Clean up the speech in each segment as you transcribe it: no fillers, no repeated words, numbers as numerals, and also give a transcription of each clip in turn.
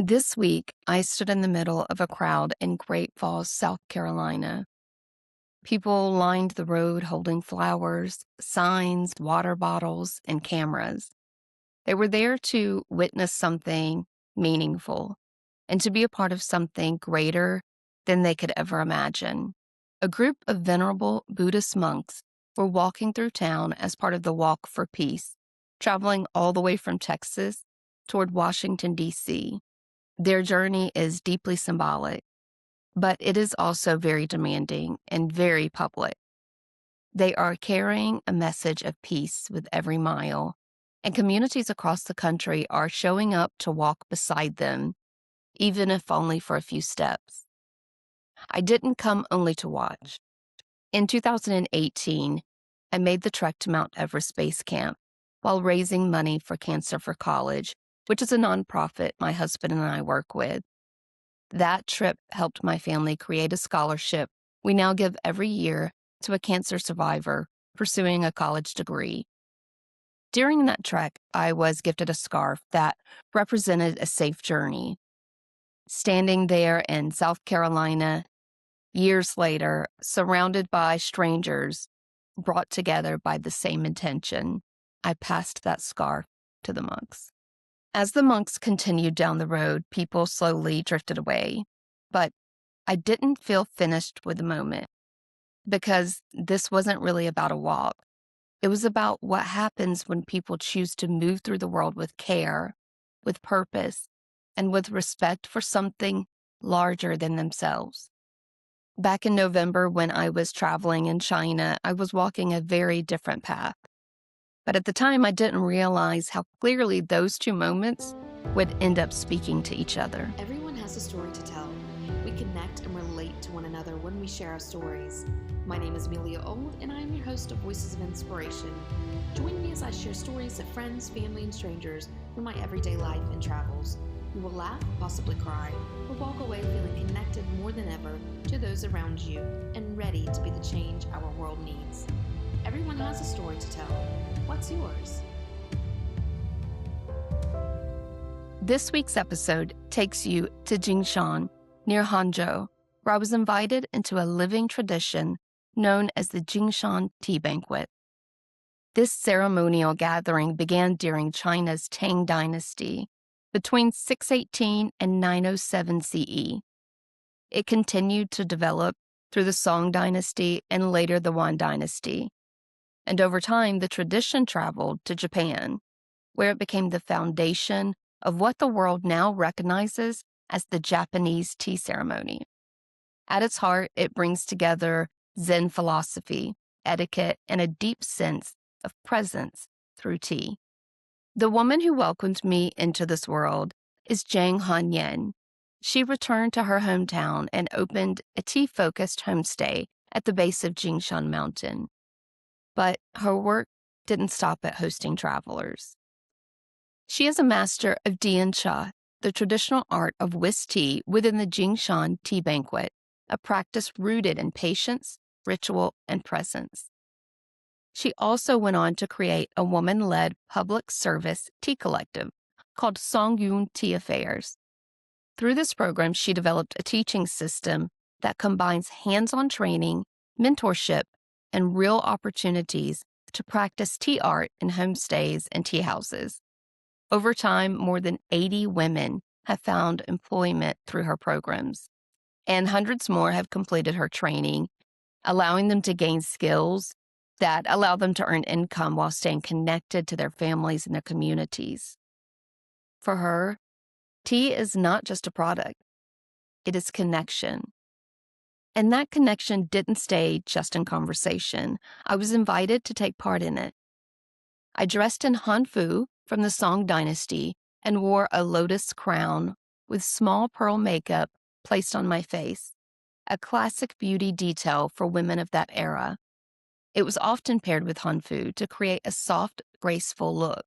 This week, I stood in the middle of a crowd in Great Falls, South Carolina. People lined the road holding flowers, signs, water bottles, and cameras. They were there to witness something meaningful and to be a part of something greater than they could ever imagine. A group of venerable Buddhist monks were walking through town as part of the Walk for Peace, traveling all the way from Texas toward Washington, D.C. Their journey is deeply symbolic, but it is also very demanding and very public. They are carrying a message of peace with every mile, and communities across the country are showing up to walk beside them, even if only for a few steps. I didn't come only to watch. In 2018, I made the trek to Mount Everest Base Camp while raising money for Cancer for College, which is a nonprofit my husband and I work with. That trip helped my family create a scholarship we now give every year to a cancer survivor pursuing a college degree. During that trek, I was gifted a scarf that represented a safe journey. Standing there in South Carolina, years later, surrounded by strangers, brought together by the same intention, I passed that scarf to the monks. As the monks continued down the road, people slowly drifted away. But I didn't feel finished with the moment because this wasn't really about a walk. It was about what happens when people choose to move through the world with care, with purpose, and with respect for something larger than themselves. Back in November, when I was traveling in China, I was walking a very different path. But at the time, I didn't realize how clearly those two moments would end up speaking to each other. Everyone has a story to tell. We connect and relate to one another when we share our stories. My name is Amelia, and I am your host of Voices of Inspiration. Join me as I share stories of friends, family, and strangers from my everyday life and travels. You will laugh, possibly cry, or walk away feeling connected more than ever to those around you and ready to be the change our world needs. Everyone has a story to tell. What's yours? This week's episode takes you to Jingshan, near Hangzhou, where I was invited into a living tradition known as the Jingshan Tea Banquet. This ceremonial gathering began during China's Tang dynasty between 618 and 907 CE. It continued to develop through the Song dynasty and later the Yuan dynasty. And over time, the tradition traveled to Japan, where it became the foundation of what the world now recognizes as the Japanese tea ceremony. At its heart, it brings together Zen philosophy, etiquette, and a deep sense of presence through tea. The woman who welcomed me into this world is Zhang Hongyan. She returned to her hometown and opened a tea-focused homestay at the base of Jingshan Mountain. But her work didn't stop at hosting travelers. She is a master of Diancha, the traditional art of whisked tea within the Jingshan Tea Banquet, a practice rooted in patience, ritual, and presence. She also went on to create a woman-led public service tea collective called Songyun Tea Affairs. Through this program, she developed a teaching system that combines hands-on training, mentorship, and real opportunities to practice tea art in homestays and tea houses. Over time, more than 80 women have found employment through her programs, and hundreds more have completed her training, allowing them to gain skills that allow them to earn income while staying connected to their families and their communities. For her, tea is not just a product, it is connection. And that connection didn't stay just in conversation. I was invited to take part in it. I dressed in hanfu from the Song dynasty and wore a lotus crown with small pearl makeup placed on my face, a classic beauty detail for women of that era. It was often paired with hanfu to create a soft, graceful look.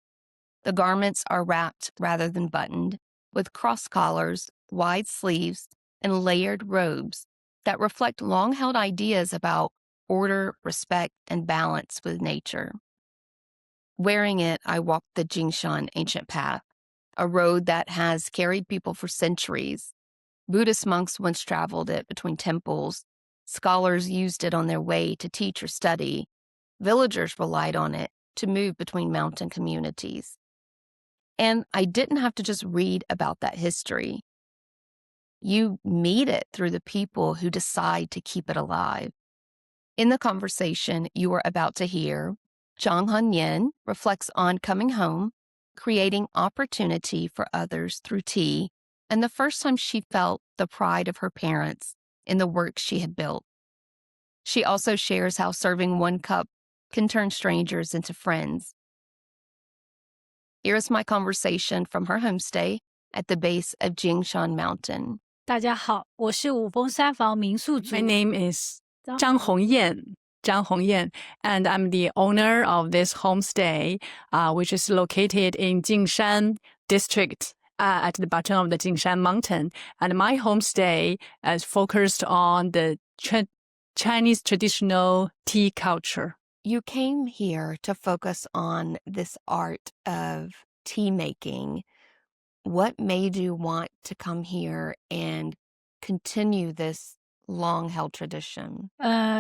The garments are wrapped rather than buttoned, with cross collars, wide sleeves, and layered robes that reflect long-held ideas about order, respect, and balance with nature. Wearing it, I walked the Jingshan ancient path, a road that has carried people for centuries. Buddhist monks once traveled it between temples. Scholars used it on their way to teach or study. Villagers relied on it to move between mountain communities. And I didn't have to just read about that history. You meet it through the people who decide to keep it alive. In the conversation you are about to hear, Zhang Hongyan reflects on coming home, creating opportunity for others through tea, and the first time she felt the pride of her parents in the work she had built. She also shares how serving one cup can turn strangers into friends. Here is my conversation from her homestay at the base of Jingshan Mountain. 大家好，我是五峰山房民宿主。 My name is Zhang Hongyan. And I'm the owner of this homestay, which is located in Jingshan district at the bottom of the Jingshan Mountain. And my homestay is focused on the Chinese traditional tea culture. You came here to focus on this art of tea making. What made you want to come here and continue this long-held tradition?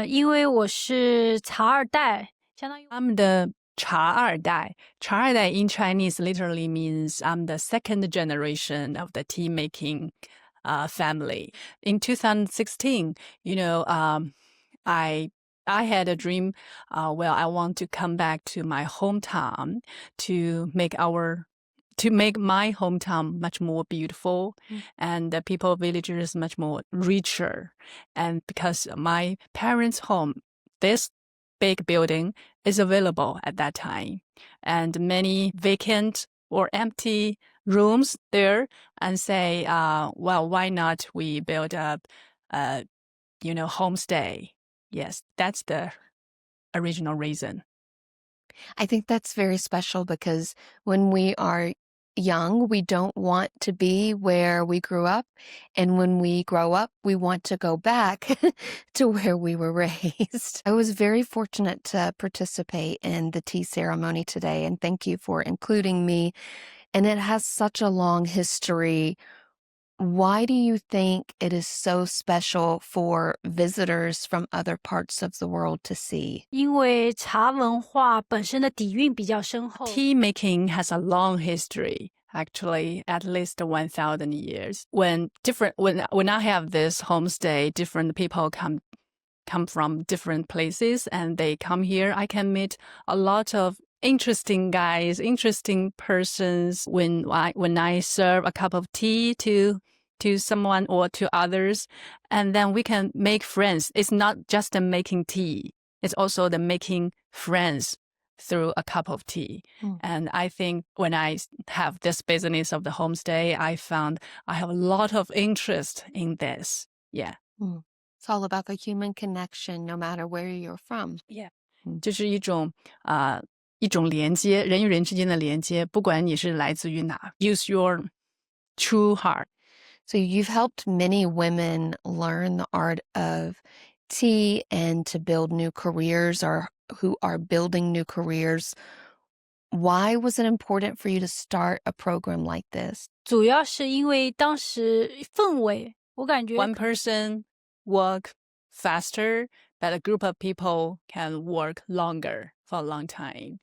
因为我是茶二代，相当于 I'm the 茶二代. 茶二代 in Chinese literally means I'm the second generation of the tea making family. In 2016, I had a dream. I want to come back to my hometown to make my hometown much more beautiful and the people, villagers much more richer. And because my parents' home, this big building is available at that time, and many vacant or empty rooms there, and say, why not we build up homestay? Yes, that's the original reason. I think that's very special because when we are young, we don't want to be where we grew up. And when we grow up, we want to go back to where we were raised. I was very fortunate to participate in the tea ceremony today, and thank you for including me. And it has such a long history. Why do you think it is so special for visitors from other parts of the world to see? 因为茶文化本身的底蕴比较深厚。 Tea making has a long history, actually, at least 1,000 years. When I have this homestay, different people come from different places and they come here. I can meet a lot of interesting guys, interesting persons when I serve a cup of tea to someone or to others, and then we can make friends. It's not just the making tea. It's also the making friends through a cup of tea. And I think when I have this business of the homestay, I found I have a lot of interest in this. Yeah. It's all about the human connection, no matter where you're from. Yeah. 就是一种连接，人与人之间的连接，不管你是来自于哪。Use your true heart. So you've helped many women learn the art of tea and to build new careers or who are building new careers. Why was it important for you to start a program like this? 主要是因为当时氛围，我感觉 One person work faster, but a group of people can work longer for a long time.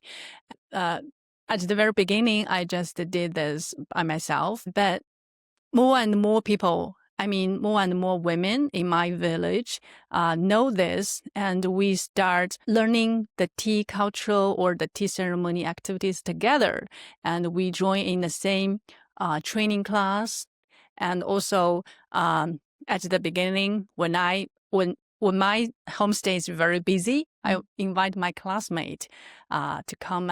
At the very beginning, I just did this by myself, but more and more people, more and more women in my village know this, and we start learning the tea culture or the tea ceremony activities together, and we join in the same training class. And also at the beginning, when my homestay is very busy, I invite my classmate to come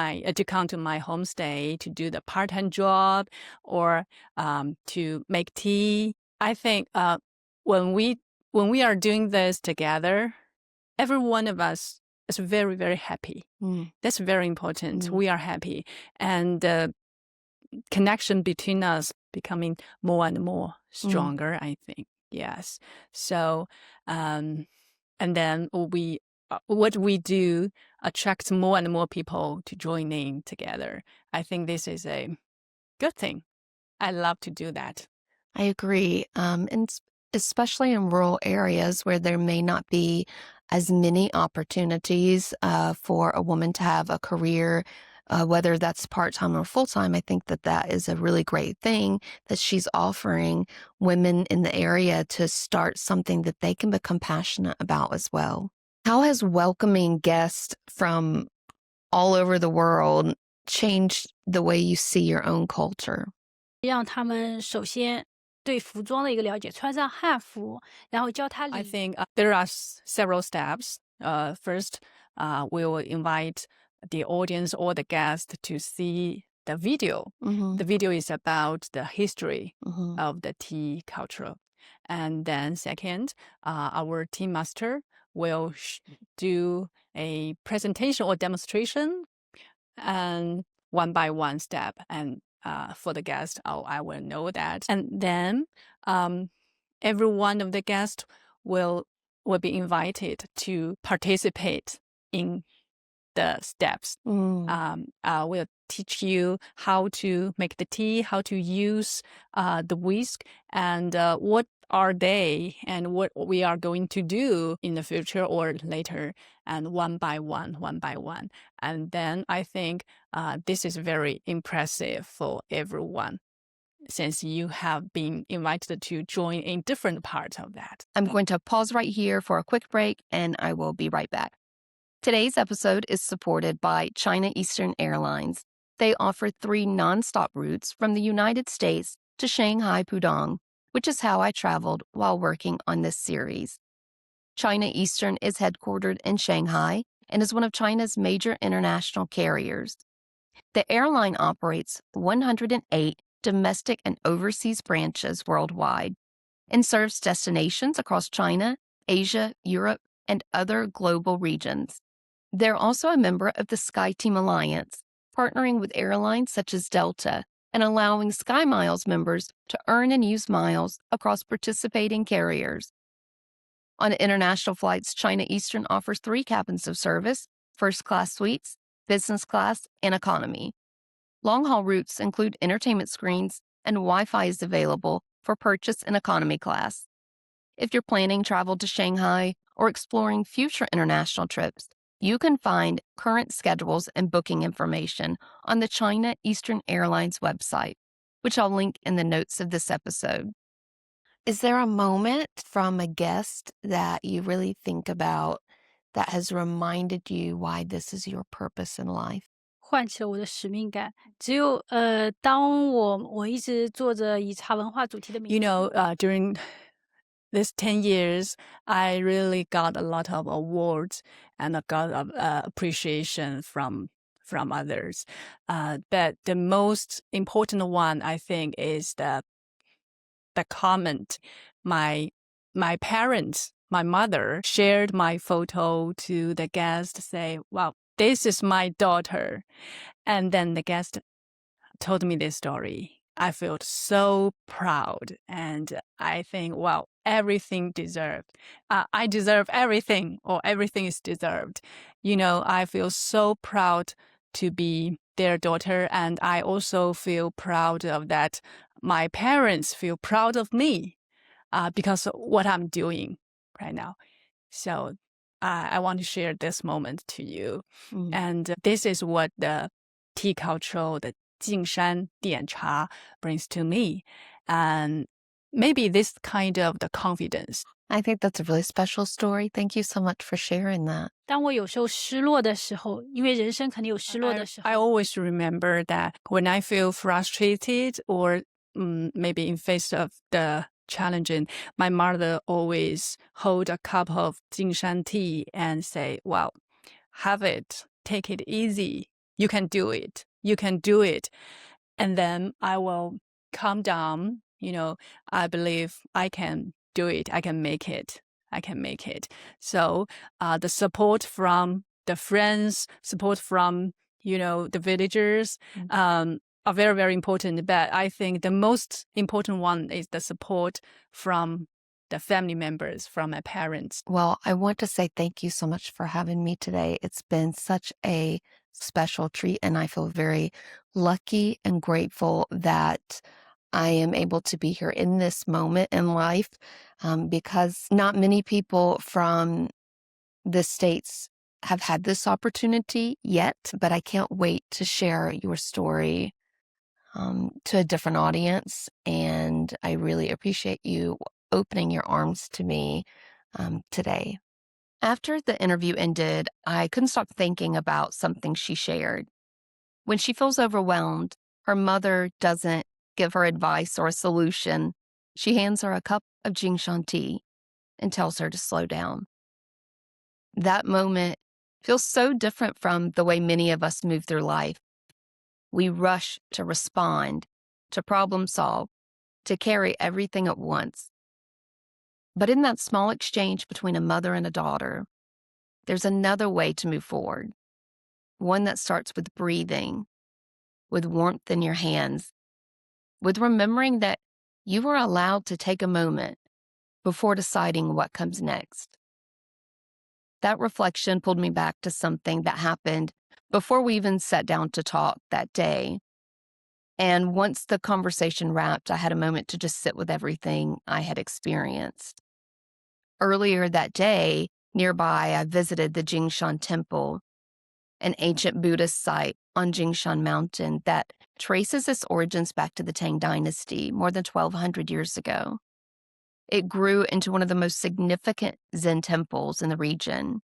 to my homestay to do the part-time job or to make tea. I think when we are doing this together, every one of us is very, very happy. That's very important. We are happy, and the connection between us becoming more and more stronger. I think. Yes. So, and then what we do attracts more and more people to join in together. I think this is a good thing. I love to do that. I agree. Especially in rural areas where there may not be as many opportunities for a woman to have a career, whether that's part-time or full-time, I think that that is a really great thing that she's offering women in the area to start something that they can become passionate about as well. How has welcoming guests from all over the world changed the way you see your own culture? 让他们首先对服装的一个了解，穿上汉服，然后教他 I 礼仪。 think there are several steps. First, we will invite the audience or the guest to see the video. Mm-hmm. The video is about the history Mm-hmm. of the tea culture. And then second, our tea master will do a presentation or demonstration and one by one step. And for the guest, I will know that. And then every one of the guests will be invited to participate in the steps. We'll teach you how to make the tea, how to use the whisk, and what are they and what we are going to do in the future or later, and one by one. And then I think this is very impressive for everyone, since you have been invited to join in different parts of that. I'm going to pause right here for a quick break, and I will be right back. Today's episode is supported by China Eastern Airlines. They offer 3 nonstop routes from the United States to Shanghai Pudong, which is how I traveled while working on this series. China Eastern is headquartered in Shanghai and is one of China's major international carriers. The airline operates 108 domestic and overseas branches worldwide and serves destinations across China, Asia, Europe, and other global regions. They're also a member of the SkyTeam Alliance, partnering with airlines such as Delta and allowing SkyMiles members to earn and use miles across participating carriers. On international flights, China Eastern offers 3 cabins of service: first-class suites, business class, and economy. Long-haul routes include entertainment screens, and Wi-Fi is available for purchase in economy class. If you're planning travel to Shanghai or exploring future international trips, you can find current schedules and booking information on the China Eastern Airlines website, which I'll link in the notes of this episode. Is there a moment from a guest that you really think about that has reminded you why this is your purpose in life? 唤起了我的使命感。只有当我一直做着以茶文化主题的美 You 食 know, during this 10 years, I really got a lot of awards and a lot of appreciation from others. But the most important one, I think, is the comment. My parents, my mother shared my photo to the guest, say, "Wow, this is my daughter." And then the guest told me this story. I felt so proud, and I think, wow, everything deserved. I deserve everything, or everything is deserved. You know, I feel so proud to be their daughter, and I also feel proud of that. My parents feel proud of me because of what I'm doing right now. So I want to share this moment to you. And this is what the tea culture, the Jingshan Diancha brings to me. And maybe this kind of the confidence. I think that's a really special story. Thank you so much for sharing that. 当我有时候失落的时候，因为人生肯定有失落的时候。 I always remember that when I feel frustrated or maybe in face of the challenging, my mother always hold a cup of Jingshan tea and say, "Wow, have it, take it easy. You can do it. You can do it." And then I will calm down. You know, I believe I can do it. I can make it. I can make it. So the support from the friends, support from, you know, the villagers are very, very important. But I think the most important one is the support from the family members, from my parents. Well, I want to say thank you so much for having me today. It's been such a special treat, and I feel very lucky and grateful that I am able to be here in this moment in life because not many people from the States have had this opportunity yet, but I can't wait to share your story to a different audience. And I really appreciate you opening your arms to me today. After the interview ended, I couldn't stop thinking about something she shared. When she feels overwhelmed, her mother doesn't give her advice or a solution. She hands her a cup of Jingshan tea and tells her to slow down. That moment feels so different from the way many of us move through life. We rush to respond, to problem solve, to carry everything at once. But in that small exchange between a mother and a daughter, there's another way to move forward. One that starts with breathing, with warmth in your hands, with remembering that you are allowed to take a moment before deciding what comes next. That reflection pulled me back to something that happened before we even sat down to talk that day. And once the conversation wrapped, I had a moment to just sit with everything I had experienced. Earlier that day, nearby, I visited the Jingshan Temple, an ancient Buddhist site on Jingshan Mountain that traces its origins back to the Tang dynasty more than 1,200 years ago. It grew into one of the most significant Zen temples in the region,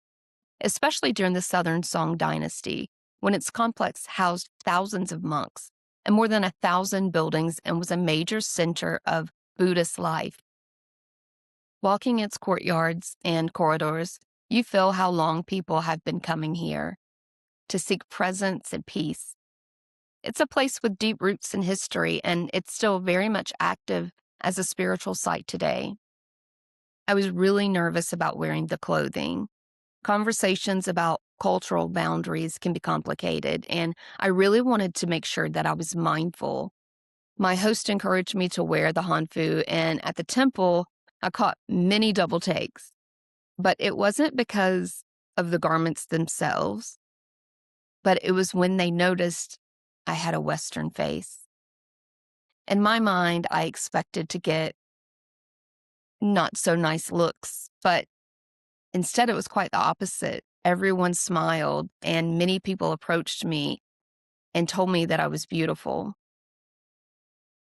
especially during the Southern Song dynasty, when its complex housed thousands of monks and more than 1,000 buildings and was a major center of Buddhist life. Walking its courtyards and corridors, you feel how long people have been coming here to seek presence and peace. It's a place with deep roots in history, and it's still very much active as a spiritual site today. I was really nervous about wearing the clothing. Conversations about cultural boundaries can be complicated, and I really wanted to make sure that I was mindful. My host encouraged me to wear the hanfu, and at the temple, I caught many double takes. But it wasn't because of the garments themselves, but it was when they noticed I had a Western face. In my mind, I expected to get not so nice looks, but instead it was quite the opposite. Everyone smiled, and many people approached me and told me that I was beautiful.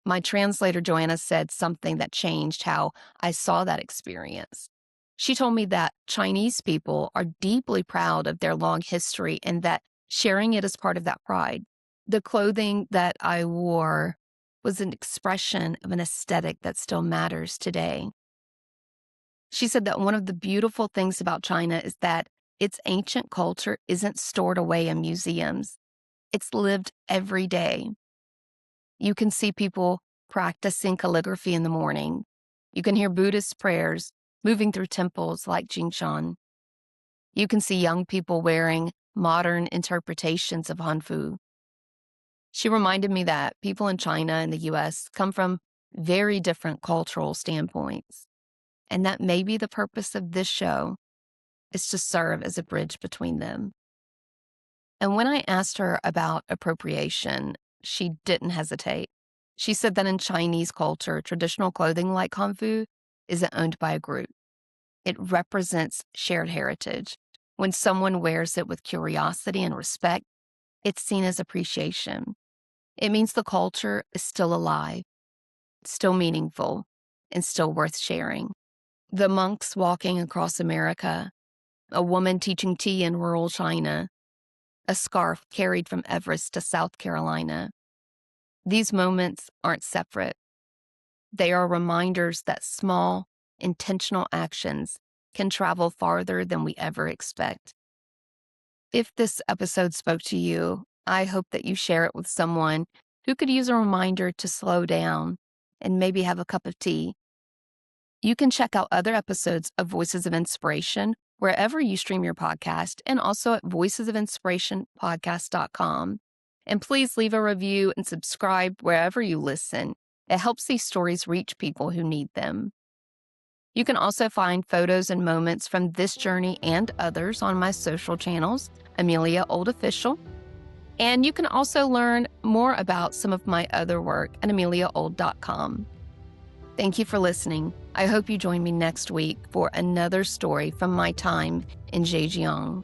My translator, Joanna, said something that changed how I saw that experience. She told me that Chinese people are deeply proud of their long history and that sharing it is part of that pride. The clothing that I wore was an expression of an aesthetic that still matters today. She said that one of the beautiful things about China is that its ancient culture isn't stored away in museums. It's lived every day. You can see people practicing calligraphy in the morning. You can hear Buddhist prayers moving through temples like Jingshan. You can see young people wearing modern interpretations of hanfu. She reminded me that people in China and the US come from very different cultural standpoints, and that maybe the purpose of this show is to serve as a bridge between them. And when I asked her about appropriation, she didn't hesitate. She said that in Chinese culture, traditional clothing like hanfu isn't owned by a group. It represents shared heritage. When someone wears it with curiosity and respect, it's seen as appreciation. It means the culture is still alive, still meaningful, and still worth sharing. The monks walking across America, a woman teaching tea in rural China, a scarf carried from Everest to South Carolina. These moments aren't separate. They are reminders that small, intentional actions can travel farther than we ever expect. If this episode spoke to you, I hope that you share it with someone who could use a reminder to slow down and maybe have a cup of tea. You can check out other episodes of Voices of Inspiration wherever you stream your podcast and also at voicesofinspirationpodcast.com. And please leave a review and subscribe wherever you listen. It helps these stories reach people who need them. You can also find photos and moments from this journey and others on my social channels, Amelia Old Official, And you can also learn more about some of my other work at ameliaold.com. Thank you for listening. I hope you join me next week for another story from my time in Zhejiang.